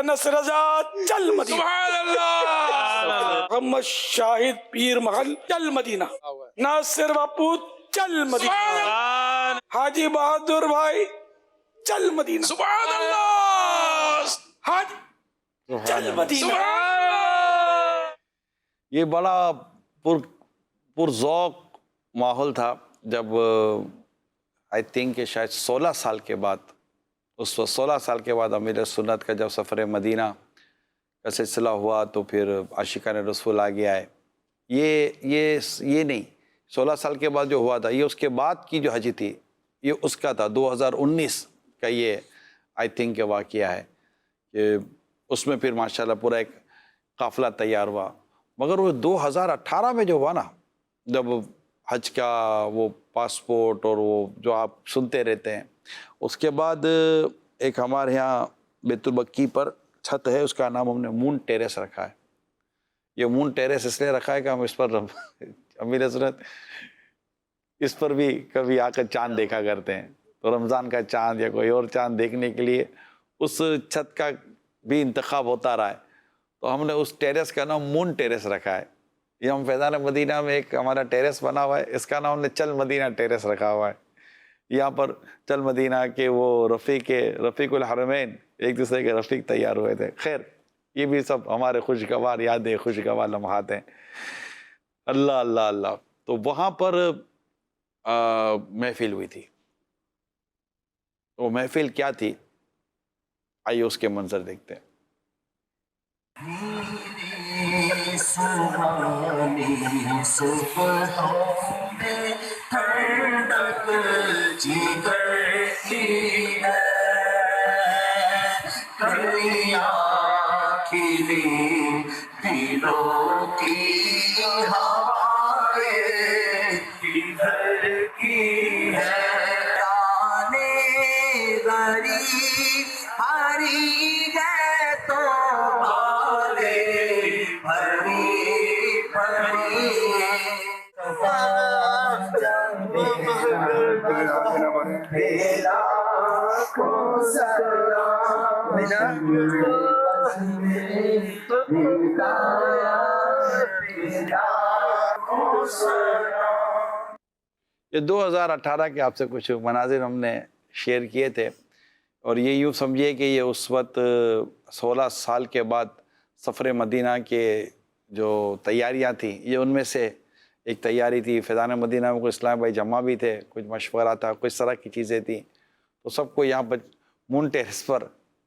نصر آزاد چل مدینہ، سبحان اللہ. محمد شاہد پیر محل چل مدینہ، ناصر باپو چل مدینہ، حاجی بہادر بھائی چل مدینہ، سبحان اللہ. حج چل مدینہ. یہ بڑا پرذوق ماحول تھا جب آئی تھنک کہ شاید 16 سال کے بعد، اس وقت 16 سال کے بعد امیر سنت کا جب سفر مدینہ کا سلسلہ ہوا تو پھر عاشقان رسول آگے آئے. یہ نہیں 16 سال کے بعد جو ہوا تھا، یہ اس کے بعد کی جو حج تھی یہ اس کا تھا. 2019 کا یہ آئی تھنک کہ واقعہ ہے کہ اس میں پھر ماشاءاللہ پورا ایک قافلہ تیار ہوا. مگر وہ 2018 میں جو ہوا نا، جب حج کا وہ پاسپورٹ اور وہ جو آپ سنتے رہتے ہیں، اس کے بعد ایک ہمارے یہاں بیت البکی پر چھت ہے، اس کا نام ہم نے مون ٹیریس رکھا ہے. یہ مون ٹیریس اس لیے رکھا ہے کہ ہم اس پر امیر سنت اس پر بھی کبھی آ کر چاند دیکھا کرتے ہیں، تو رمضان کا چاند یا کوئی اور چاند دیکھنے کے لیے اس چھت کا بھی انتخاب ہوتا رہا ہے. تو ہم نے اس ٹیریس کا نام مون ٹیریس رکھا ہے. یہ ہم فیضان مدینہ میں ایک ہمارا ٹیریس بنا ہوا ہے، اس کا نام ہم نے چل مدینہ ٹیریس رکھا ہوا ہے. یہاں پر چل مدینہ کے وہ رفیق الحرمین ایک دوسرے کے رفیق تیار ہوئے تھے. خیر یہ بھی سب ہمارے خوشگوار یادیں، خوشگوار لمحات ہیں. اللہ اللہ اللہ. تو وہاں پر محفل ہوئی تھی. وہ محفل کیا تھی، آئیے اس کے منظر دیکھتے ہیں. یہ 2018 کے آپ سے کچھ مناظر ہم نے شیئر کیے تھے، اور یہ یوں سمجھیے کہ یہ اس وقت 16 سال کے بعد سفر مدینہ کے جو تیاریاں تھیں، یہ ان میں سے ایک تیاری تھی۔ فیضان مدینہ میں کوئی اسلام بھائی جمع بھی تھے، کچھ مشورہ تھا، کچھ طرح کی چیزیں تھیں، تو سب کو یہاں پر مون ٹیرس پر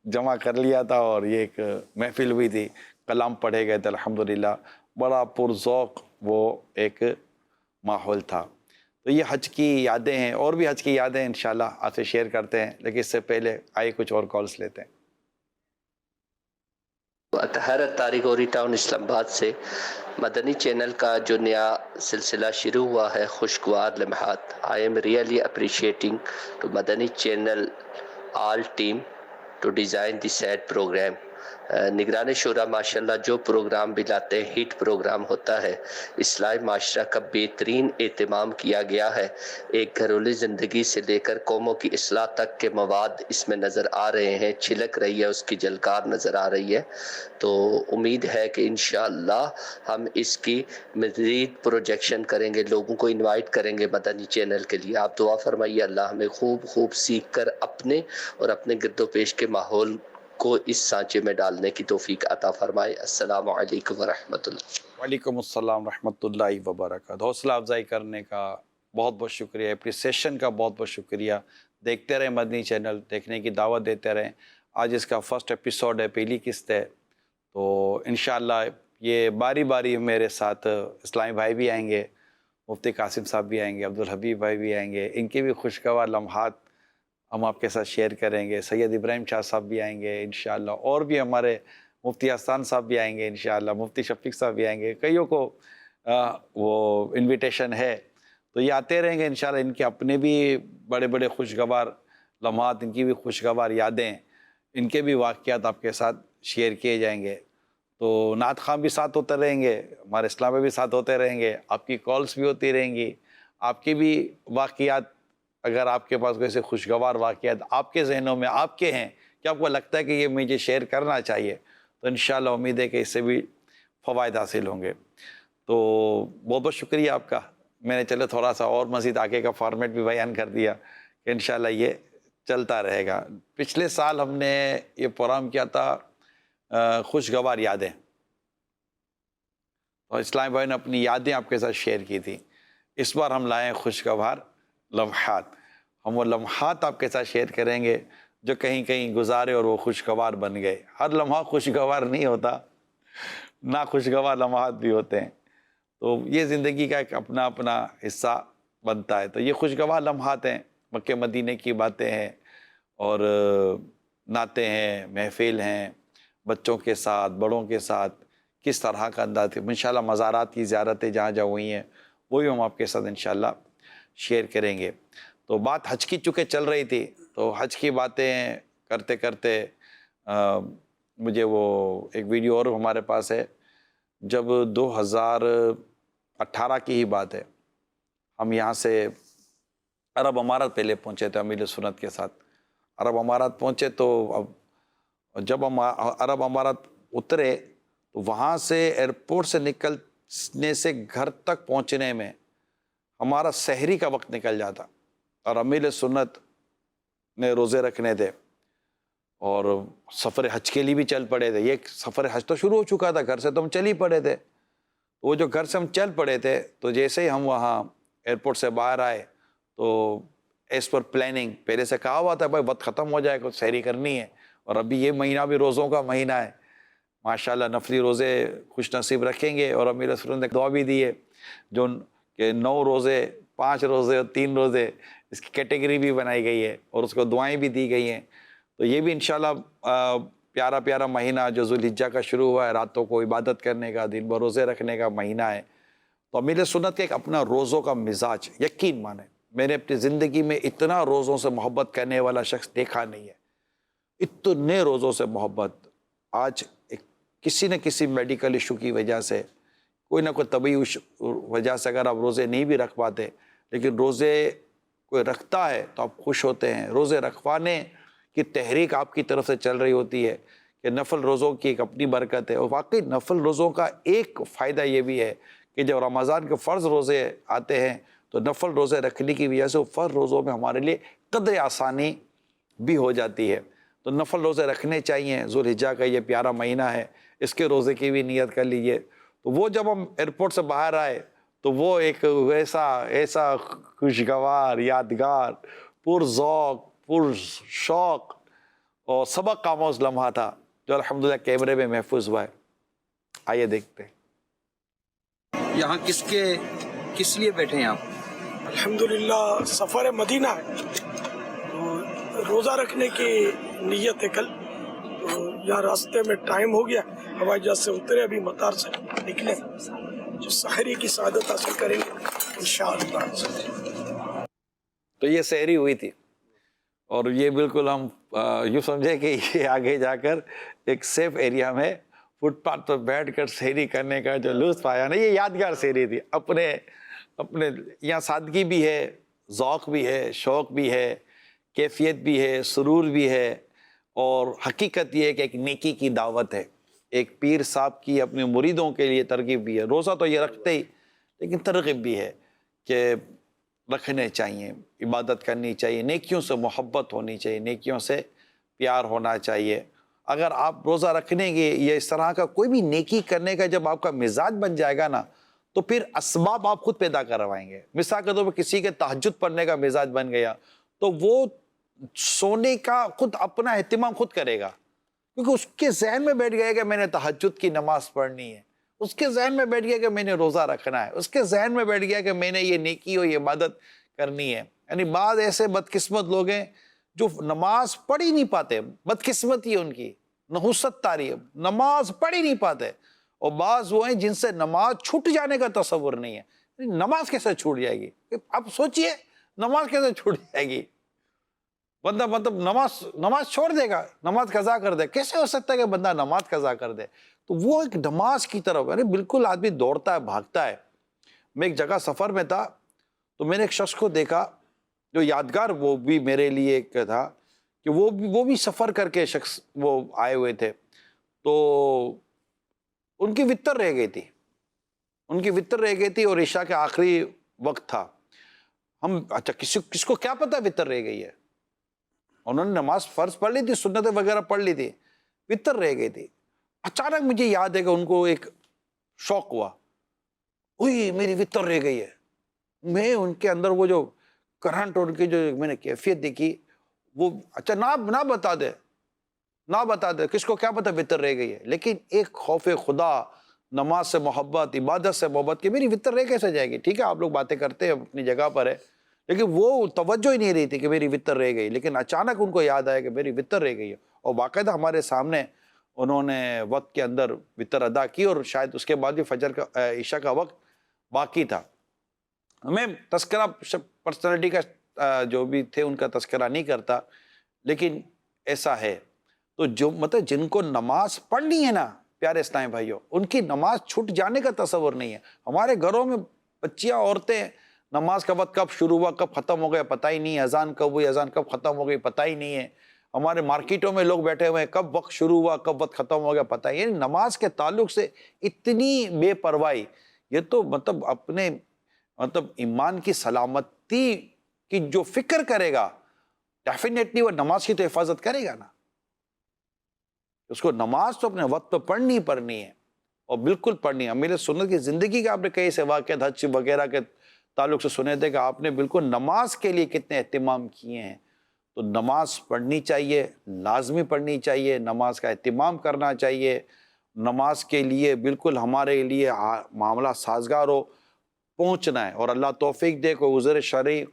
جمع کر لیا تھا، اور یہ ایک محفل ہوئی تھی، کلام پڑھے گئے تھے الحمدللہ، بڑا پرذوق وہ ایک ماحول تھا۔ تو یہ حج کی یادیں ہیں، اور بھی حج کی یادیں انشاءاللہ آپ سے شیئر کرتے ہیں، لیکن اس سے پہلے آئیے کچھ اور کالز لیتے ہیں۔ اطہر اتاری گوری ٹاؤن اسلام آباد سے مدنی چینل کا جو نیا سلسلہ شروع ہوا ہے خوشگوار لمحات، I am really appreciating to Madani channel all team to design the set programme. نگران شورا ماشاءاللہ جو پروگرام بھی لاتے ہیں ہیٹ پروگرام ہوتا ہے، اصلاح معاشرہ کا بہترین اہتمام کیا گیا ہے۔ ایک گھریلو زندگی سے لے کر قوموں کی اصلاح تک کے مواد اس میں نظر آ رہے ہیں، چھلک رہی ہے، اس کی جھلکار نظر آ رہی ہے۔ تو امید ہے کہ انشاءاللہ ہم اس کی مزید پروجیکشن کریں گے، لوگوں کو انوائٹ کریں گے مدنی چینل کے لیے۔ آپ دعا فرمائیے اللہ ہمیں خوب سیکھ کر اپنے اور اپنے گرد و پیش کے ماحول کو اس سانچے میں ڈالنے کی توفیق عطا فرمائے۔ السلام علیکم ورحمۃ اللہ۔ وعلیکم السلام ورحمۃ اللہ وبرکاتہ۔ حوصلہ افزائی کرنے کا بہت بہت شکریہ، اپریسیشن کا بہت بہت شکریہ۔ دیکھتے رہیں مدنی چینل، دیکھنے کی دعوت دیتے رہیں۔ آج اس کا فرسٹ ایپیسوڈ ہے، پہلی قسط ہے، تو انشاءاللہ یہ باری باری میرے ساتھ اسلامی بھائی بھی آئیں گے، مفتی قاسم صاحب بھی آئیں گے، عبدالحبیب بھائی بھی آئیں گے، ان کے بھی خوشگوار لمحات ہم آپ کے ساتھ شیئر کریں گے۔ سید ابراہیم شاہ صاحب بھی آئیں گے انشاءاللہ، اور بھی ہمارے مفتی احسان صاحب بھی آئیں گے انشاءاللہ، مفتی شفیق صاحب بھی آئیں گے، کئیوں کو وہ انویٹیشن ہے، تو یہ آتے رہیں گے انشاءاللہ۔ ان کے اپنے بھی بڑے بڑے خوشگوار لمحات، ان کی بھی خوشگوار یادیں، ان کے بھی واقعات آپ کے ساتھ شیئر کیے جائیں گے۔ تو نعت خواں بھی ساتھ ہوتے رہیں گے، ہمارے اسلام بھی ساتھ ہوتے رہیں گے، آپ کی کالز بھی ہوتی رہیں گی، آپ کے بھی واقعات، اگر آپ کے پاس کوئی ایسے خوشگوار واقعات آپ کے ذہنوں میں آپ کے ہیں کہ آپ کو لگتا ہے کہ یہ مجھے شیئر کرنا چاہیے، تو انشاءاللہ امید ہے کہ اس سے بھی فوائد حاصل ہوں گے۔ تو بہت بہت شکریہ آپ کا۔ میں نے چلے تھوڑا سا اور مزید آگے کا فارمیٹ بھی بیان کر دیا کہ انشاءاللہ یہ چلتا رہے گا۔ پچھلے سال ہم نے یہ پروگرام کیا تھا خوشگوار یادیں، اور اسلامی بھائی نے اپنی یادیں آپ کے ساتھ شیئر کی تھی۔ اس بار ہم لائیں خوشگوار لمحات۔ ہم وہ لمحات آپ کے ساتھ شیئر کریں گے جو کہیں کہیں گزارے اور وہ خوشگوار بن گئے۔ ہر لمحہ خوشگوار نہیں ہوتا، نا خوشگوار لمحات بھی ہوتے ہیں، تو یہ زندگی کا ایک اپنا اپنا حصہ بنتا ہے۔ تو یہ خوشگوار لمحات ہیں، مکہ مدینے کی باتیں ہیں، اور نعتیں ہیں، محفل ہیں، بچوں کے ساتھ، بڑوں کے ساتھ کس طرح کا انداز ہے۔ انشاءاللہ مزارات کی زیارتیں جہاں جہاں ہوئی ہیں وہی ہم آپ کے ساتھ انشاءاللہ شیئر کریں گے۔ تو بات حج کی چونکہ چل رہی تھی، تو حج کی باتیں کرتے کرتے مجھے وہ ایک ویڈیو اور ہمارے پاس ہے، جب 2018 کی ہی بات ہے، ہم یہاں سے عرب امارات پہلے پہنچے تھے امیر سنت کے ساتھ۔ عرب امارات پہنچے تو اب جب ہم عرب امارات اترے تو وہاں سے ایئرپورٹ سے نکلنے سے گھر تک پہنچنے میں ہمارا سحری کا وقت نکل جاتا، اور امیر سنت نے روزے رکھنے تھے، اور سفر حج کے لیے بھی چل پڑے تھے۔ یہ سفر حج تو شروع ہو چکا تھا، گھر سے تو ہم چل ہی پڑے تھے۔ وہ جو گھر سے ہم چل پڑے تھے، تو جیسے ہی ہم وہاں ایئرپورٹ سے باہر آئے تو ایز پر پلاننگ پہلے سے کہا ہوا تھا بھائی وقت ختم ہو جائے، کچھ سحری کرنی ہے، اور ابھی یہ مہینہ بھی روزوں کا مہینہ ہے، ماشاءاللہ نفلی روزے خوش نصیب رکھیں گے۔ اور امیر سنت نے دعا بھی دی ہے جو کہ 9 روزے، 5 روزے اور 3 روزے، اس کی کیٹیگری بھی بنائی گئی ہے، اور اس کو دعائیں بھی دی گئی ہیں۔ تو یہ بھی انشاءاللہ پیارا پیارا مہینہ جو ذوالحجہ کا شروع ہوا ہے، راتوں کو عبادت کرنے کا، دن بھر روزے رکھنے کا مہینہ ہے۔ تو امیر سنت کا ایک اپنا روزوں کا مزاج، یقین مانیں میں نے اپنی زندگی میں اتنا روزوں سے محبت کرنے والا شخص دیکھا نہیں ہے، اتنے روزوں سے محبت۔ آج کسی نہ کسی میڈیکل ایشو کی وجہ سے، کوئی نہ کوئی طبی وجہ سے اگر آپ روزے نہیں بھی رکھ پاتے، لیکن روزے کوئی رکھتا ہے تو آپ خوش ہوتے ہیں۔ روزے رکھوانے کی تحریک آپ کی طرف سے چل رہی ہوتی ہے کہ نفل روزوں کی ایک اپنی برکت ہے. اور واقعی نفل روزوں کا ایک فائدہ یہ بھی ہے کہ جب رمضان کے فرض روزے آتے ہیں تو نفل روزے رکھنے کی وجہ سے وہ فرض روزوں میں ہمارے لیے قدر آسانی بھی ہو جاتی ہے. تو نفل روزے رکھنے چاہیے. ذوالحجہ کا یہ پیارا مہینہ ہے, اس کے روزے کی بھی نیت کر لیجئے. تو وہ جب ہم ایئرپورٹ سے باہر آئے تو وہ ایک ایسا خوشگوار, یادگار, پر ذوق, پر شوق اور سبق آموز لمحہ تھا جو الحمدللہ کیمرے میں محفوظ ہوا ہے. آئیے دیکھتے ہیں. یہاں کس لیے بیٹھے ہیں آپ؟ الحمدللہ سفر مدینہ ہے تو روزہ رکھنے کی نیت ہے کل. تو یہاں راستے میں ٹائم ہو گیا, ہوائی جہاز سے اترے, ابھی مطار سے نکلے, جو سحری کی سعادت حاصل کریں گے انشاءاللہ. تو یہ سحری ہوئی تھی اور یہ بالکل ہم یوں سمجھے کہ یہ آگے جا کر ایک سیف ایریا میں فٹ پاتھ پر بیٹھ کر سحری کرنے کا جو لطف آیا نا, یہ یادگار سحری تھی. اپنے یہاں سادگی بھی ہے, ذوق بھی ہے, شوق بھی ہے, کیفیت بھی ہے, سرور بھی ہے, اور حقیقت یہ ہے کہ ایک نیکی کی دعوت ہے. ایک پیر صاحب کی اپنے مریدوں کے لیے ترغیب بھی ہے. روزہ تو یہ رکھتے ہی, لیکن ترغیب بھی ہے کہ رکھنے چاہیے, عبادت کرنی چاہیے, نیکیوں سے محبت ہونی چاہیے, نیکیوں سے پیار ہونا چاہیے. اگر آپ روزہ رکھنے کے یا اس طرح کا کوئی بھی نیکی کرنے کا جب آپ کا مزاج بن جائے گا نا, تو پھر اسباب آپ خود پیدا کروائیں گے. مثال کے طور پر کسی کے تہجد پڑھنے کا مزاج بن گیا تو وہ سونے کا خود اپنا اہتمام خود کرے گا, کیونکہ اس کے ذہن میں بیٹھ گیا کہ میں نے تہجد کی نماز پڑھنی ہے, اس کے ذہن میں بیٹھ گیا کہ میں نے روزہ رکھنا ہے, اس کے ذہن میں بیٹھ گیا کہ میں نے یہ نیکی اور یہ عبادت کرنی ہے. یعنی بعض ایسے بدقسمت لوگ ہیں جو نماز پڑھ ہی نہیں پاتے, بدقسمتی ہے ان کی, نحوست تاری ہے, نماز پڑھ ہی نہیں پاتے. اور بعض وہ ہیں جن سے نماز چھوٹ جانے کا تصور نہیں ہے. نماز کیسے چھوٹ جائے گی؟ اب سوچئے نماز کیسے چھوٹ جائے گی؟ بندہ مطلب نماز چھوڑ دے گا, نماز قضا کر دے. کیسے ہو سکتا ہے کہ بندہ نماز قضا کر دے؟ تو وہ ایک نماز کی طرف, یعنی بالکل آدمی دوڑتا ہے, بھاگتا ہے. میں ایک جگہ سفر میں تھا تو میں نے ایک شخص کو دیکھا جو یادگار وہ بھی میرے لیے ایک تھا کہ وہ بھی سفر کر کے شخص وہ آئے ہوئے تھے. تو ان کی وتر رہ گئی تھی اور عشاء کے آخری وقت تھا. ہم اچھا کس کو کیا پتا وتر رہ گئی ہے؟ انہوں نے نماز فرض پڑھ لی تھی, سنتیں وغیرہ پڑھ لی تھی, وتر رہ گئی تھی. اچانک مجھے یاد ہے کہ ان کو ایک شوق ہوا, اوہ میری وتر رہ گئی ہے. میں ان کے اندر وہ جو کرنٹ اور ان کی جو میں نے کیفیت دیکھی, وہ اچھا نہ بتا دے کس کو کیا پتا وتر رہ گئی ہے, لیکن ایک خوف خدا, نماز سے محبت, عبادت سے محبت کہ میری وتر رہ کیسے جائے گی. ٹھیک ہے آپ لوگ باتیں کرتے ہیں, اپنی جگہ پر ہے, لیکن وہ توجہ ہی نہیں رہی تھی کہ میری وتر رہ گئی. لیکن اچانک ان کو یاد آیا کہ میری وتر رہ گئی ہے, اور باقاعدہ ہمارے سامنے انہوں نے وقت کے اندر وتر ادا کی, اور شاید اس کے بعد بھی فجر کا عشاء کا وقت باقی تھا. میں تذکرہ پرسنالٹی کا جو بھی تھے ان کا تذکرہ نہیں کرتا, لیکن ایسا ہے. تو جو مطلب جن کو نماز پڑھنی ہے نا پیارے اسلامی بھائیوں, ان کی نماز چھوٹ جانے کا تصور نہیں ہے. ہمارے گھروں میں بچیاں, عورتیں, نماز کا وقت کب شروع ہوا کب ختم ہو گیا پتہ ہی نہیں ہے, اذان کب ہوئی اذان کب ختم ہو گئی پتہ ہی نہیں ہے. ہمارے مارکیٹوں میں لوگ بیٹھے ہوئے ہیں, کب وقت شروع ہوا کب وقت ختم ہو گیا پتہ ہی. یعنی نماز کے تعلق سے اتنی بے پرواہی, یہ تو مطلب اپنے ایمان کی سلامتی کی جو فکر کرے گا ڈیفینیٹلی وہ نماز کی تو حفاظت کرے گا نا. اس کو نماز تو اپنے وقت پہ پڑھنی ہے, اور بالکل پڑھنی ہے. میرے سنت کی زندگی کا آپ نے کئی سے واقعات حج وغیرہ کے تعلق سے سنے تھے کہ آپ نے بالکل نماز کے لیے کتنے اہتمام کیے ہیں. تو نماز پڑھنی چاہیے, لازمی پڑھنی چاہیے, نماز کا اہتمام کرنا چاہیے. نماز کے لیے بالکل ہمارے لیے معاملہ سازگار ہو, پہنچنا ہے. اور اللہ توفیق دے, کوئی عذر شرعی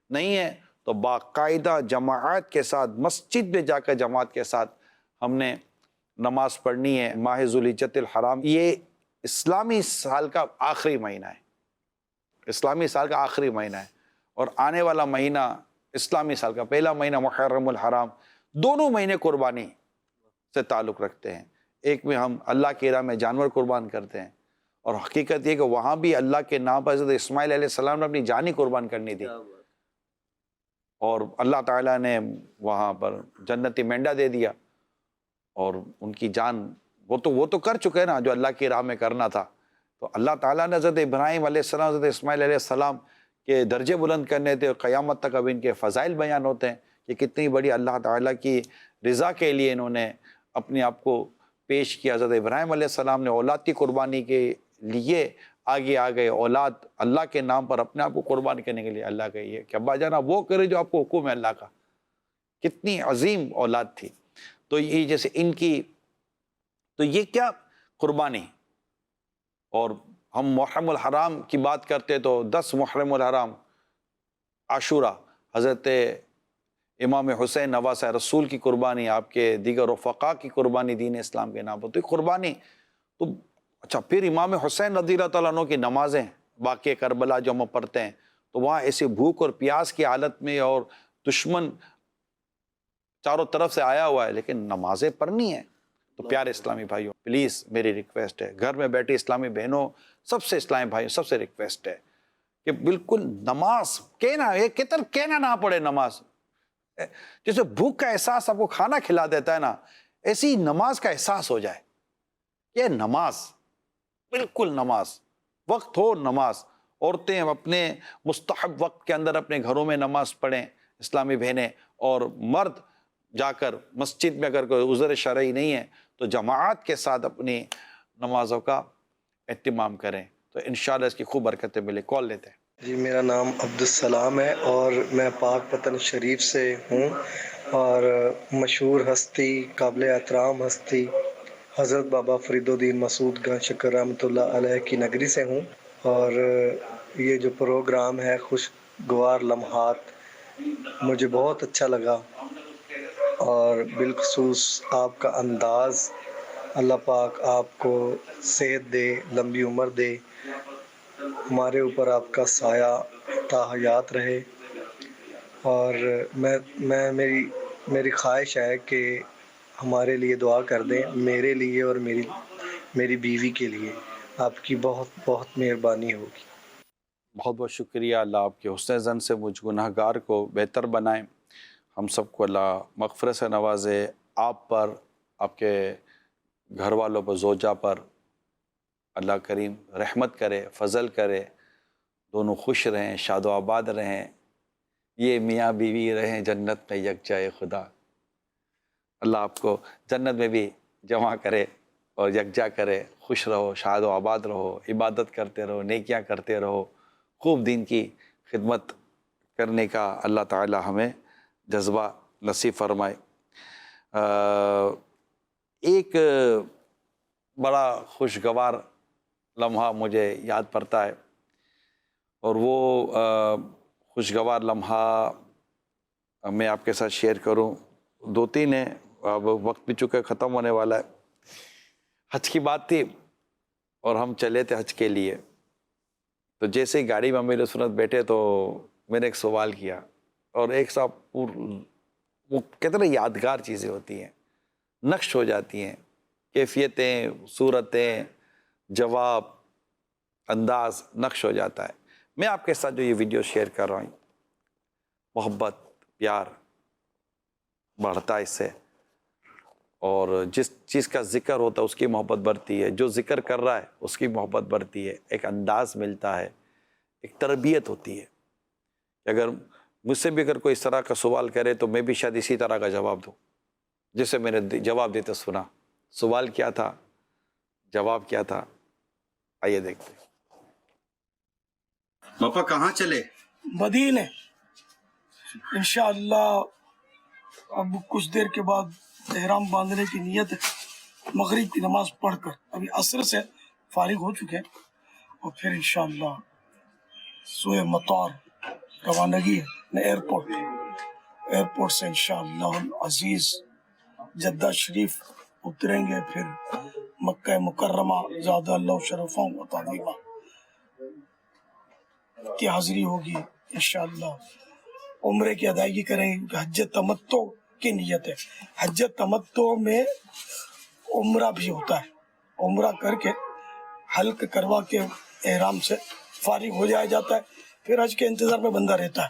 نہیں ہے تو باقاعدہ جماعت کے ساتھ مسجد میں جا کر جماعت کے ساتھ ہم نے نماز پڑھنی ہے. ماہ ذوالحجۃ الحرام یہ اسلامی سال کا آخری مہینہ ہے, اسلامی سال کا آخری مہینہ ہے, اور آنے والا مہینہ اسلامی سال کا پہلا مہینہ محرم الحرام. دونوں مہینے قربانی سے تعلق رکھتے ہیں. ایک میں ہم اللہ کی راہ میں جانور قربان کرتے ہیں, اور حقیقت یہ کہ وہاں بھی اللہ کے نام پر حضرت اسماعیل علیہ السلام نے اپنی جان ہی قربان کرنی تھی. اور اللہ تعالیٰ نے وہاں پر جنتی مینڈا دے دیا اور ان کی جان وہ تو کر چکے نا جو اللہ کی راہ میں کرنا تھا. تو اللہ تعالیٰ نے حضرت ابراہیم علیہ السلام، حضرت اسماعیل علیہ السلام کے درجے بلند کرنے تھے، اور قیامت تک اب ان کے فضائل بیان ہوتے ہیں کہ کتنی بڑی اللہ تعالیٰ کی رضا کے لیے انہوں نے اپنے آپ کو پیش کیا. حضرت ابراہیم علیہ السلام نے اولاد کی قربانی کے لیے آگے آ گئے، اولاد اللہ کے نام پر اپنے آپ کو قربان کرنے کے لیے. اللہ کہیے کہ ابا جانا وہ کرے جو آپ کو حکم ہے اللہ کا. کتنی عظیم اولاد تھی. تو یہ جیسے ان کی، تو یہ کیا قربانی. اور ہم محرم الحرام کی بات کرتے تو 10 محرم الحرام عاشورہ، حضرت امام حسین نواسہ رسول کی قربانی، آپ کے دیگر رفقا کی قربانی دین اسلام کے نام پر. تو یہ قربانی تو اچھا. پھر امام حسین رضی اللہ تعالیٰ عنہ کی نمازیں، واقع کربلا جو ہم پڑھتے ہیں، تو وہاں ایسے بھوک اور پیاس کی حالت میں اور دشمن چاروں طرف سے آیا ہوا ہے، لیکن نمازیں پڑھنی ہیں. تو پیارے اسلامی بھائیوں، پلیز میری ریکویسٹ ہے، گھر میں بیٹھے اسلامی بہنوں، سب سے اسلامی بھائیوں سب سے ریکویسٹ ہے کہ بالکل نماز کہنا، یہ کتر کہنا نہ پڑے. نماز جیسے بھوک کا احساس آپ کو کھانا کھلا دیتا ہے نا، ایسی نماز کا احساس ہو جائے. یہ نماز بالکل نماز، وقت ہو نماز. عورتیں اپنے مستحب وقت کے اندر اپنے گھروں میں نماز پڑھیں اسلامی بہنیں، اور مرد جا کر مسجد میں اگر کوئی عذر شرعی نہیں ہے تو جماعت کے ساتھ اپنی نمازوں کا اہتمام کریں. تو انشاءاللہ اس کی خوب برکتیں ملے. کال لیتے ہیں. جی، میرا نام عبدالسلام ہے اور میں پاک پتن شریف سے ہوں، اور مشہور ہستی، قابل احترام ہستی حضرت بابا فرید الدین مسعود گنج شکر رحمۃ اللہ علیہ کی نگری سے ہوں. اور یہ جو پروگرام ہے خوشگوار لمحات، مجھے بہت اچھا لگا، اور بالخصوص آپ کا انداز. اللہ پاک آپ کو صحت دے، لمبی عمر دے، ہمارے اوپر آپ کا سایہ تا حیات رہے. اور میری خواہش ہے کہ ہمارے لیے دعا کر دیں، میرے لیے اور میری بیوی کے لیے. آپ کی بہت بہت مہربانی ہوگی. بہت بہت شکریہ. اللہ آپ کے حسن زن سے مجھ گناہ گار کو بہتر بنائیں. ہم سب کو اللہ مغفرت سے نوازے. آپ پر، آپ کے گھر والوں پر، زوجہ پر اللہ کریم رحمت کرے، فضل کرے. دونوں خوش رہیں، شاد و آباد رہیں. یہ میاں بیوی رہیں جنت میں یکجائے خدا. اللہ آپ کو جنت میں بھی جمع کرے اور یکجا کرے. خوش رہو، شاد و آباد رہو، عبادت کرتے رہو، نیکیاں کرتے رہو. خوب دین کی خدمت کرنے کا اللہ تعالی ہمیں جذبہ نصیب فرمائے. ایک بڑا خوشگوار لمحہ مجھے یاد پڑتا ہے، اور وہ خوشگوار لمحہ میں آپ کے ساتھ شیئر کروں. 2-3 ہیں، اب وقت بھی چکا ختم ہونے والا ہے. حج کی بات تھی اور ہم چلے تھے حج کے لیے. تو جیسے ہی گاڑی میں امیر سنت بیٹھے تو میں نے ایک سوال کیا، اور ایک سا وہ کتنے یادگار چیزیں ہوتی ہیں، نقش ہو جاتی ہیں، کیفیتیں، صورتیں، جواب، انداز نقش ہو جاتا ہے. میں آپ کے ساتھ جو یہ ویڈیو شیئر کر رہا ہوں، محبت، پیار بڑھتا ہے اس سے، اور جس چیز کا ذکر ہوتا ہے اس کی محبت بڑھتی ہے، جو ذکر کر رہا ہے اس کی محبت بڑھتی ہے. ایک انداز ملتا ہے، ایک تربیت ہوتی ہے کہ اگر مجھ سے بھی اگر کوئی اس طرح کا سوال کرے تو میں بھی شاید اسی طرح کا جواب دوں جسے میں نے جواب دیتے سنا. سوال کیا تھا، جواب کیا تھا، آئیے دیکھتے ہیں. پاپا کہاں چلے؟ مدینے. انشاءاللہ اب کچھ دیر کے بعد احرام باندھنے کی نیت ہے. مغرب کی نماز پڑھ کر ابھی عصر سے فارغ ہو چکے ہیں، اور پھر انشاءاللہ سوئے مطار روانگی ہے ایئرپورٹ سے انشاءاللہ العزیز جدہ شریف اتریں گے. پھر مکہ مکرمہ زادہ اللہ شرفہ و تعظیمہ کی حاضری ہوگی. انشاءاللہ عمرے کی ادائیگی کریں گے. حج تمتع کی نیت ہے. حج تمتع میں عمرہ بھی ہوتا ہے. عمرہ کر کے حلق کروا کے احرام سے فارغ ہو جایا جاتا ہے، پھر حج کے انتظار میں بندہ رہتا ہے.